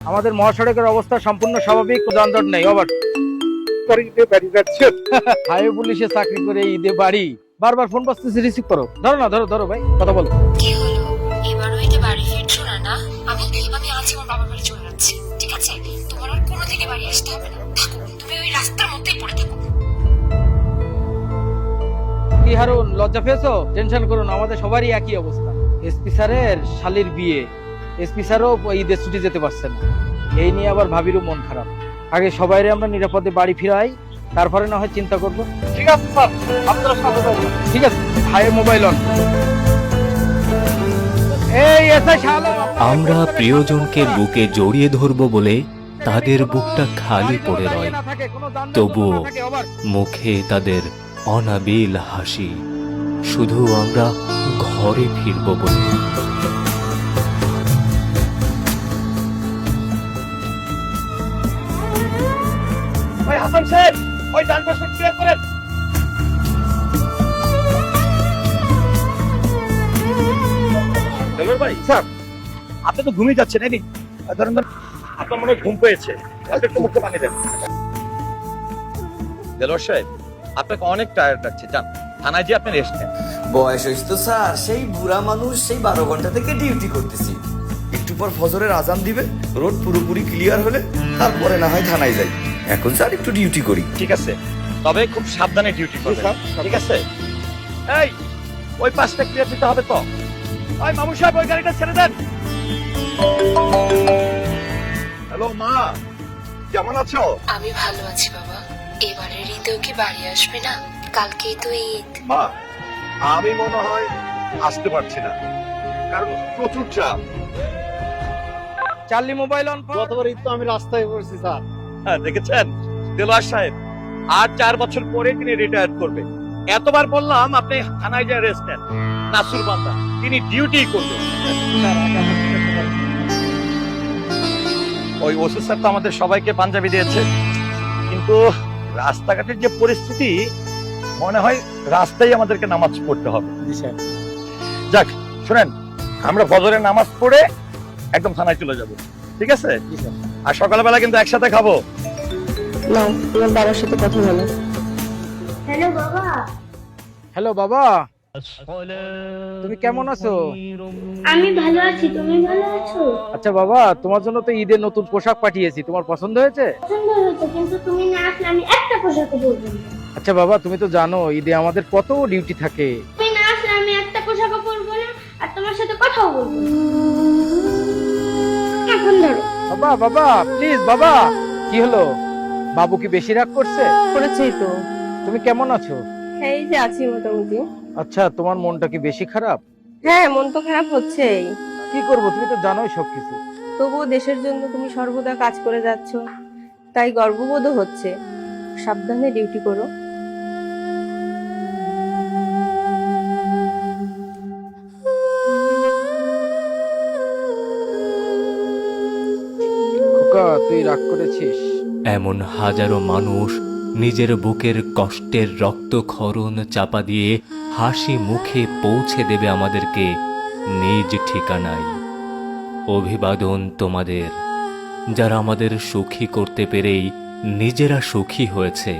আমাদের মহাসড়কের অবস্থা সম্পূর্ণ স্বাভাবিক, যানজট নেই। ওভার। ঈদে বাড়ি যাচ্ছেন? হাইওয়ে পুলিশে চাকরি করে ঈদে বাড়ি? বারবার ফোন বাজতেছে, রিসিভ করো। ধরো না, ধরো ধরো ভাই, কথা বলো। কি হলো? এবারও ঈদে বাড়ি ফিরছো না? না, আমি আজ আমার বাবার বাড়ি চলে যাচ্ছি, ঠিক আছে? তোমার আর কোনো দিকে বাড়ি আসতে হবে না, থাকো তুমি ওই রাস্তার মধ্যেই পড়ে থাকো। কি হারুন, লজ্জা পেয়েছো? টেনশন করুন, আমাদের সবারই একই অবস্থা। এসপি স্যারের শালির বিয়ে, এসপি স্যারও ঈদের ছুটি যেতে পারছেন না। এই নিয়ে আবার ভাবিরও মন খারাপ। আগে সবাইরে আমরা নিরাপদে বাড়ি ফিরাই, তারপরে না হয় চিন্তা করবো। ঠিক আছে স্যার, আপনারা সাথে থাকবেন। ঠিক আছে, হাইওয়ে মোবাইল অন। এই এসআই শাহ আলম, আমরা প্রিয়জনকে বুকে জড়িয়ে ধরব বলে তাদের বুকটা খালি পড়ে রয়, তবুও মুখে তাদের অনাবিল হাসি, শুধু আমরা ঘরে ফিরব বলে। ওই হাসান সাহেব, ওই ডান পাশে ক্লিয়ার করেন। দেলোয়ার ভাই, স্যার আপনি তো ঘুমিয়ে যাচ্ছেন, এই নিন। ধরেন ধরেন, আপনার মনে হয় ঘুম পেয়েছে, একটু মুখে পানি দেন। দেলোয়ার সাহেব, আপনাকে অনেক টায়ার্ড লাগছে, যান থানায় যে আপনি রেস্ট নেন। বয়স হয়েছে তো স্যার, সেই বুড়া মানুষ, সেই 12 ঘন্টা থেকে ডিউটি করতেছি। একটু পর ফজরের আজান দিবে, রোড পুরোপুরি ক্লিয়ার হলে তারপরে না হয় থানায় যাই। এখন স্যার একটু ডিউটি করি। ঠিক আছে, তবে খুব সাবধানে ডিউটি করবেন, ঠিক আছে? এই, ওই পাশটা ক্লিয়ার দিতে হবে তো। ওই মামু সাহেব, ওই গাড়িটা ছেড়ে দেন। হ্যালো মা, কেমন আছো? আমি ভালো আছি বাবা। এবারের ঈদেও কি বাড়ি আসবে না? কালকেই তো ঈদ। মা, আমি মনে হয় আসতে পারছি না, কারণ প্রচুর চাপ। Charlie mobile on. গতবার ঈদ তো আমি রাস্তায় পড়ছি স্যার। হ্যাঁ, দেখেছেন দেলোয়ার সাহেব, আর 4 বছর পরে তিনি রিটায়ার করবে। এতবার বললাম আপনি থানায় যা রেস্ট নেন। নাসুর বান্দা, তিনি ডিউটি করবেন। ওই ওসি স্যার তো আমাদের সবাইকে পাঞ্জাবি দিয়েছে, কিন্তু রাস্তাঘাটের যে পরিস্থিতি, মনে হয় রাস্তায় আমাদেরকে নামাজ পড়তে হবে। যাক শুনেন, আমরা ফজরের নামাজ পড়ে একদম থানায় চলে যাব, ঠিক আছে? আর সকালবেলা কিন্তু একসাথে খাবো। না, তোমার বাবার সাথে কথা বলো। হ্যালো বাবা। হ্যালো বাবা, তুমি কেমন আছো? আমি ভালো আছি, তুমি ভালো আছো? আচ্ছা বাবা, তোমার জন্য তো ঈদের নতুন পোশাক পাঠিয়েছি, তোমার পছন্দ হয়েছে? পছন্দ হয়েছে, কিন্তু তুমি না আসলে আমি একটা পোশাকও পরবো না। আচ্ছা বাবা, তুমি তো জানো ঈদে আমাদের কত ডিউটি থাকে। তুমি না আসলে আমি একটা পোশাকও পরবো না, আর তোমার সাথে কথাও বলবো না। এখন ধরো। বাবা বাবা প্লিজ বাবা। কি হলো, বাবু কি বেশি রাগ করছে? করেছেই তো। তুমি কেমন আছো? এই যে আছি মোটামুটি। আচ্ছা, তোমার মনটা কি বেশি খারাপ? হ্যাঁ, মন তো খারাপ হচ্ছেই। কি করবো, তুমি তো জানোই সবকিছু। তবুও দেশের জন্য তুমি সর্বদা কাজ করে যাচ্ছ, তাই গর্ববোধ হচ্ছে। সাবধানে ডিউটি করো। খোকা, তুই রাগ করেছিস? এমন হাজারো মানুষ নিজের বুকের কষ্টের রক্তক্ষরণ চাপা দিয়ে হাসি মুখে পৌঁছে দেবে আমাদেরকে নিজ ঠিকানায়। অভিবাদন তোমাদের, যারা আমাদের সুখী করতে পেরেই নিজেরা সুখী হয়েছে।